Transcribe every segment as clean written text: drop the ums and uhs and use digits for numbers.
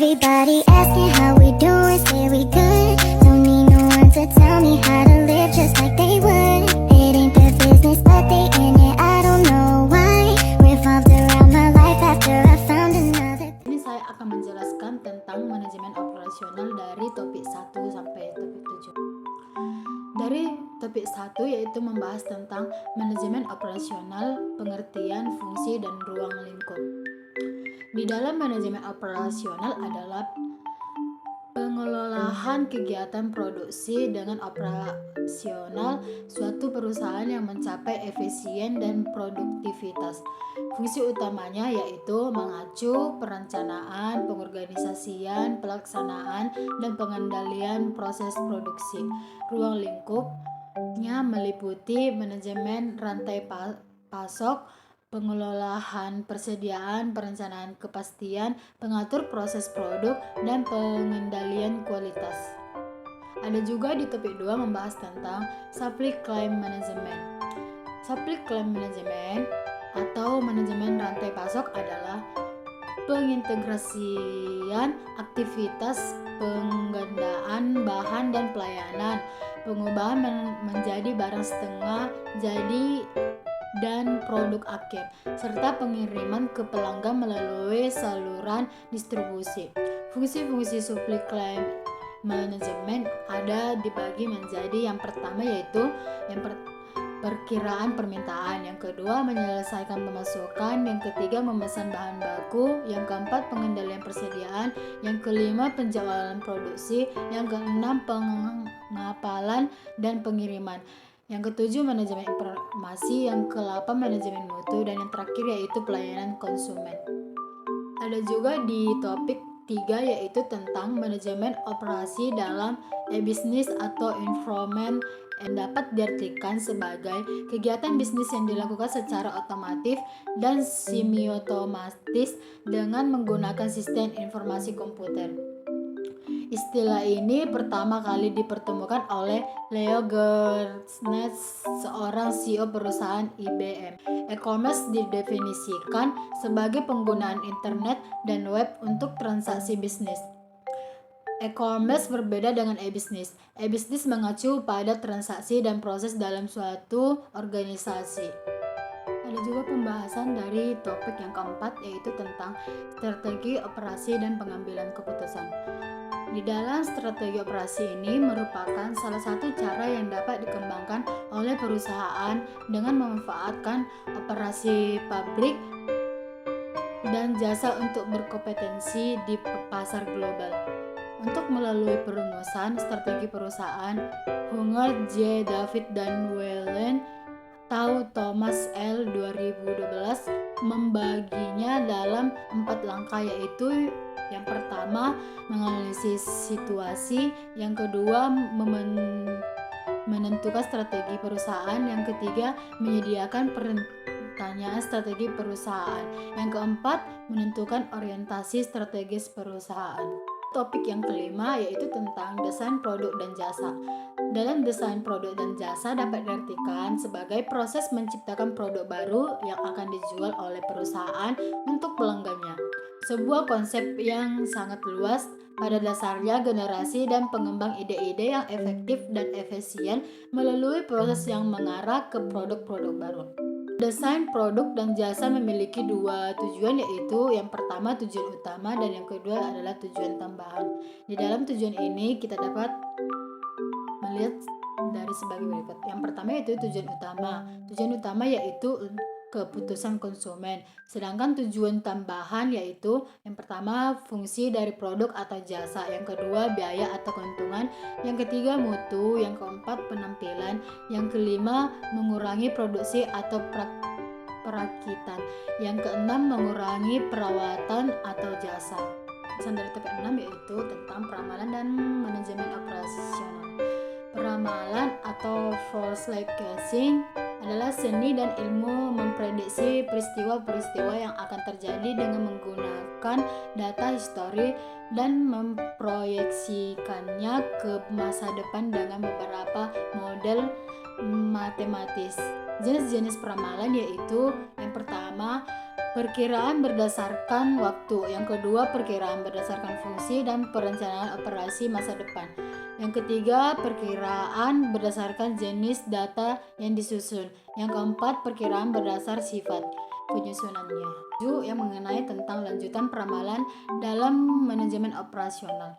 Everybody asking how we doing, say we good. Don't need no one to tell me how to live just like they would. It ain't their business, but they in it, I don't know why. Revolved around my life after I found another. Ini saya akan menjelaskan tentang manajemen operasional dari topik 1 sampai topik 7. Dari topik 1 yaitu membahas tentang manajemen operasional, pengertian, fungsi, dan ruang lingkup. Di dalam manajemen operasional adalah pengelolaan kegiatan produksi dengan operasional suatu perusahaan yang mencapai efisien dan produktivitas. Fungsi utamanya yaitu mengacu, perencanaan, pengorganisasian, pelaksanaan, dan pengendalian proses produksi. Ruang lingkupnya meliputi manajemen rantai pasok, pengelolaan persediaan, perencanaan kepastian, pengatur proses produk, dan pengendalian kualitas. Ada juga di topik 2 membahas tentang supply chain management. Supply chain management atau manajemen rantai pasok adalah pengintegrasian aktivitas penggandaan bahan dan pelayanan, pengubahan menjadi barang setengah jadi dan produk akhir, serta pengiriman ke pelanggan melalui saluran distribusi. Fungsi-fungsi supply chain management ada dibagi menjadi yang pertama yaitu perkiraan permintaan, yang kedua menyelesaikan pemasukan, yang ketiga memesan bahan baku, yang keempat pengendalian persediaan, yang kelima penjualan produksi, yang keenam pengapalan dan pengiriman, yang ketujuh manajemen informasi, yang ke-8 manajemen mutu, dan yang terakhir yaitu pelayanan konsumen. Ada juga di topik 3 yaitu tentang manajemen operasi dalam e-bisnis atau environment yang dapat diartikan sebagai kegiatan bisnis yang dilakukan secara otomatis dan semi-otomatis dengan menggunakan sistem informasi komputer. Istilah ini pertama kali dipertemukan oleh Leo Gerstner, seorang CEO perusahaan IBM. E-commerce didefinisikan sebagai penggunaan internet dan web untuk transaksi bisnis. E-commerce berbeda dengan e-bisnis. E-bisnis mengacu pada transaksi dan proses dalam suatu organisasi. Ada juga pembahasan dari topik yang keempat yaitu tentang strategi operasi dan pengambilan keputusan. Di dalam strategi operasi ini merupakan salah satu cara yang dapat dikembangkan oleh perusahaan dengan memanfaatkan operasi pabrik dan jasa untuk berkompetensi di pasar global. Untuk melalui perumusan strategi perusahaan, Hunger J. David dan Wellen Tao Thomas L. 2012 membaginya dalam 4 langkah yaitu yang pertama, menganalisis situasi, yang kedua, menentukan strategi perusahaan, yang ketiga, menyediakan pertanyaan strategi perusahaan, yang keempat, menentukan orientasi strategis perusahaan. Topik yang kelima yaitu tentang desain produk dan jasa. Dalam desain produk dan jasa dapat diartikan sebagai proses menciptakan produk baru yang akan dijual oleh perusahaan untuk pelanggannya. Sebuah konsep yang sangat luas, pada dasarnya generasi dan pengembang ide-ide yang efektif dan efisien melalui proses yang mengarah ke produk-produk baru. Desain produk dan jasa memiliki 2 tujuan yaitu yang pertama tujuan utama dan yang kedua adalah tujuan tambahan. Di dalam tujuan ini kita dapat melihat dari sebagai berikut. Yang pertama yaitu tujuan utama. Tujuan utama yaitu keputusan konsumen. Sedangkan tujuan tambahan yaitu yang pertama fungsi dari produk atau jasa, yang kedua biaya atau keuntungan, yang ketiga mutu, yang keempat penampilan, yang kelima mengurangi produksi atau perakitan, yang keenam mengurangi perawatan atau jasa. Pesan dari topik 6 yaitu tentang peramalan dan manajemen operasional. Peramalan atau forecasting adalah seni dan ilmu memprediksi peristiwa-peristiwa yang akan terjadi dengan menggunakan data histori dan memproyeksikannya ke masa depan dengan beberapa model matematis. Jenis-jenis peramalan yaitu yang pertama Perkiraan berdasarkan waktu. Yang kedua, perkiraan berdasarkan fungsi dan perencanaan operasi masa depan. Yang ketiga, perkiraan berdasarkan jenis data yang disusun. Yang keempat, perkiraan berdasar sifat penyusunannya. Yang mengenai tentang lanjutan peramalan dalam manajemen operasional.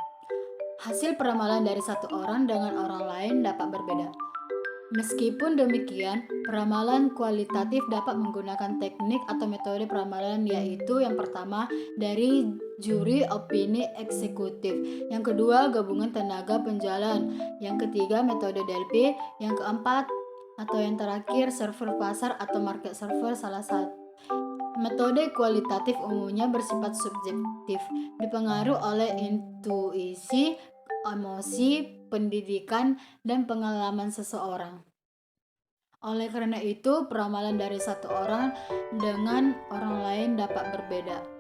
Hasil peramalan dari satu orang dengan orang lain dapat berbeda. Meskipun demikian, peramalan kualitatif dapat menggunakan teknik atau metode peramalan, yaitu yang pertama dari juri opini eksekutif, yang kedua gabungan tenaga penjualan, yang ketiga metode DLP, yang keempat atau yang terakhir server pasar atau market server. Salah satu metode kualitatif umumnya bersifat subjektif, dipengaruhi oleh intuisi, emosi, pendidikan, dan pengalaman seseorang. Oleh karena itu, peramalan dari satu orang dengan orang lain dapat berbeda.